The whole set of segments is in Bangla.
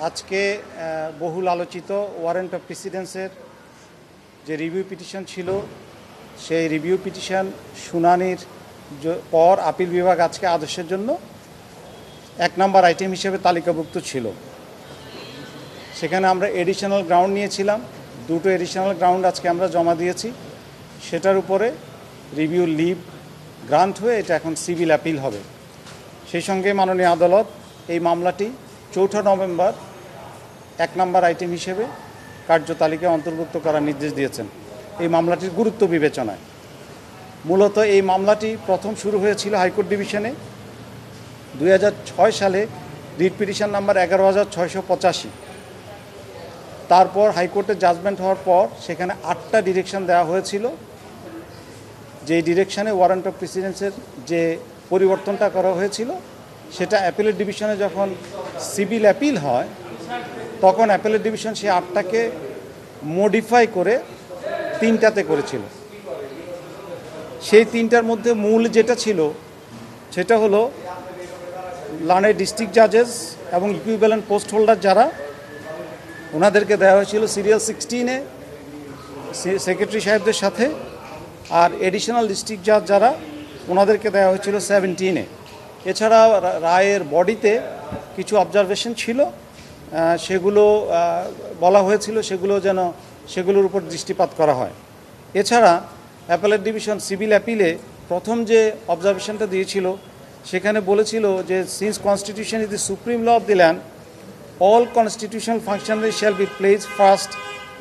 আজকে বহুল আলোচিত ওয়ারেন্ট অফ প্রেসিডেন্সের যে রিভিউ পিটিশন ছিল সেই রিভিউ পিটিশন শুনানির পর আপিল বিভাগ আজকে আদেশের জন্য 1 নম্বর আইটেম হিসেবে তালিকাভুক্ত ছিল। সেখানে আমরা এডিশনাল গ্রাউন্ড নিয়েছিলাম, 2টো এডিশনাল গ্রাউন্ড আজকে আমরা জমা দিয়েছি। সেটার উপরে রিভিউ লিভ গ্রান্ট হয়ে এটা এখন সিভিল অ্যাপিল হবে। সেই সঙ্গে মাননীয় আদালত এই মামলাটি 4 নভেম্বর 1 নম্বর আইটেম হিসেবে কার্যতালিকায় অন্তর্ভুক্ত করার নির্দেশ দিয়েছেন এই মামলাটির গুরুত্ব বিবেচনায়। মূলত এই মামলাটি প্রথম শুরু হয়েছিল হাইকোর্ট ডিভিশনে 2006 সালে রিট পিটিশন নাম্বার 11,685। তারপর হাইকোর্টের জাজমেন্ট হওয়ার পর সেখানে 8টা ডিরেকশন দেওয়া হয়েছিল, যেই ডিরেকশনে ওয়ারেন্ট অফ প্রেসিডেন্সের যে পরিবর্তনটা করা হয়েছিল সেটা অ্যাপিলেট ডিভিশনে যখন সিভিল অ্যাপিল হয় তখন অ্যাপিলেট ডিভিশন সেই 8টাকে মডিফাই করে 3টাতে করেছিল। সেই 3টার মধ্যে মূল যেটা ছিল সেটা হলো লার্নেড ডিস্ট্রিক্ট জাজেস এবং ইকুইভ্যালেন্ট পোস্ট হোল্ডার যারা, ওনাদেরকে দেওয়া হয়েছিল সিরিয়াল 16-এ সেক্রেটারি সাহেবদের সাথে, আর এডিশনাল ডিস্ট্রিক্ট জাজ যারা ওনাদেরকে দেওয়া হয়েছিল 17-এ। এছাড়া রায়ের বডিতে কিছু অবজারভেশন ছিল, সেগুলো বলা হয়েছিল সেগুলোর উপর দৃষ্টিপাত করা হয়। এছাড়া অ্যাপেলেট ডিভিশন সিভিল অ্যাপিলে প্রথম যে অবজারভেশনটা দিয়েছিল সেখানে বলেছিল যে since constitution is the supreme law of the land, all constitutional functionaries shall be placed first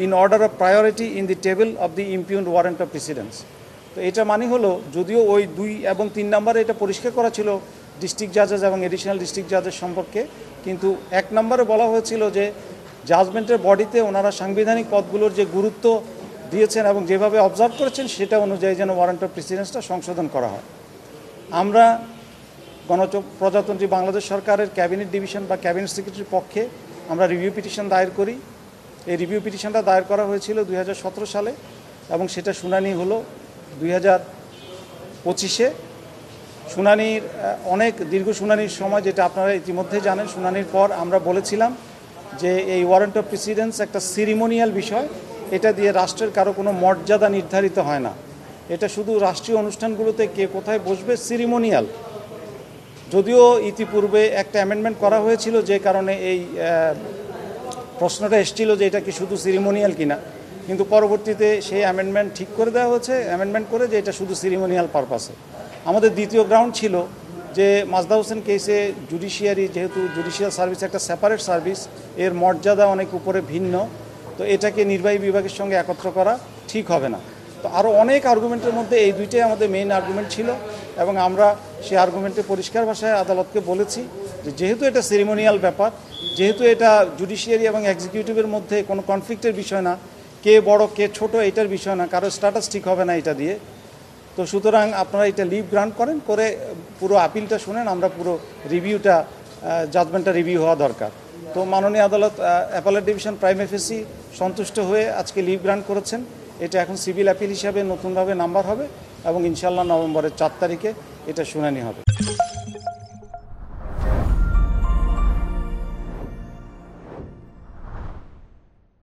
in order of priority in the table of the impugned warrant of precedence। তো এটা মানে হলো, যদিও ওই 2 এবং 3 নম্বরে এটা পরিষ্কার করা ছিল ডিস্ট্রিক্ট জাজেস এবং এডিশনাল ডিস্ট্রিক্ট জাজেস সম্পর্কে, কিন্তু 1 নম্বরে বলা হয়েছিল যে জাজমেন্টের বডিতে ওনারা সাংবিধানিক পদগুলোর যে গুরুত্ব দিয়েছেন এবং যেভাবে অবজার্ভ করেছেন সেটা অনুযায়ী যেন ওয়ারেন্ট অফ প্রেসিডেন্সটা সংশোধন করা হয়। আমরা প্রজাতন্ত্রী বাংলাদেশ সরকারের ক্যাবিনেট ডিভিশন বা ক্যাবিনেট সেক্রেটারির পক্ষে আমরা রিভিউ পিটিশন দায়ের করি। এই রিভিউ পিটিশনটা দায়ের করা হয়েছিল 2017 সালে এবং সেটা শুনানি হলো 2025-এ। শুনানির অনেক দীর্ঘ শুনানির সময়, যেটা আপনারা ইতিমধ্যে জানেন, শুনানির পর আমরা বলেছিলাম যে এই ওয়ারেন্ট অফ প্রেসিডেন্স একটা সিরিমোনিয়াল বিষয়, এটা দিয়ে রাষ্ট্রের কারো কোনো মর্যাদা নির্ধারিত হয় না, এটা শুধু রাষ্ট্রীয় অনুষ্ঠানগুলোতে কে কোথায় বসবে সিরিমোনিয়াল। যদিও ইতিপূর্বে একটা অ্যামেন্ডমেন্ট করা হয়েছিল যে কারণে এই প্রশ্নটা এসেছিল যে এটা কি শুধু সিরিমোনিয়াল কিনা, কিন্তু পরবর্তীতে সেই অ্যামেন্ডমেন্ট ঠিক করে দেওয়া হয়েছে, অ্যামেন্ডমেন্ট করে যে এটা শুধু সিরিমোনিয়াল পারপাসে। আমাদের দ্বিতীয় গ্রাউন্ড ছিল যে মাজদা হোসেন কেসে জুডিশিয়ারি, যেহেতু জুডিশিয়াল সার্ভিস একটা সেপারেট সার্ভিস, এর মর্যাদা অনেক উপরে ভিন্ন, তো এটাকে নির্বাহী বিভাগের সঙ্গে একত্র করা ঠিক হবে না। তো আরও অনেক আর্গুমেন্টের মধ্যে এই 2টাই আমাদের মেইন আর্গুমেন্ট ছিল এবং আমরা সেই আর্গুমেন্টে পরিষ্কার ভাষায় আদালতকে বলেছি যে যেহেতু এটা সেরিমোনিয়াল ব্যাপার, যেহেতু এটা জুডিশিয়ারি এবং এক্সিকিউটিভের মধ্যে কোনো কনফ্লিক্টের বিষয় না, কে বড় কে ছোট এটার বিষয় না, কারো স্ট্যাটাস ঠিক হবে না এটা দিয়ে, তো সুতরাং আপনারা এটা লিভ গ্রান্ট করেন, করে পুরো আপিলটা শুনেন, আমরা পুরো রিভিউটা জাজমেন্টটা রিভিউ হওয়া দরকার। তো মাননীয় আদালত অ্যাপেলেট ডিভিশন প্রাইমা ফেসি সন্তুষ্ট হয়ে আজকে লিভ গ্রান্ট করেছেন। এটা এখন সিভিল অ্যাপিল হিসাবে নতুনভাবে নাম্বার হবে এবং ইনশাআল্লাহ নভেম্বরের 4 তারিখে এটা শুনানি হবে।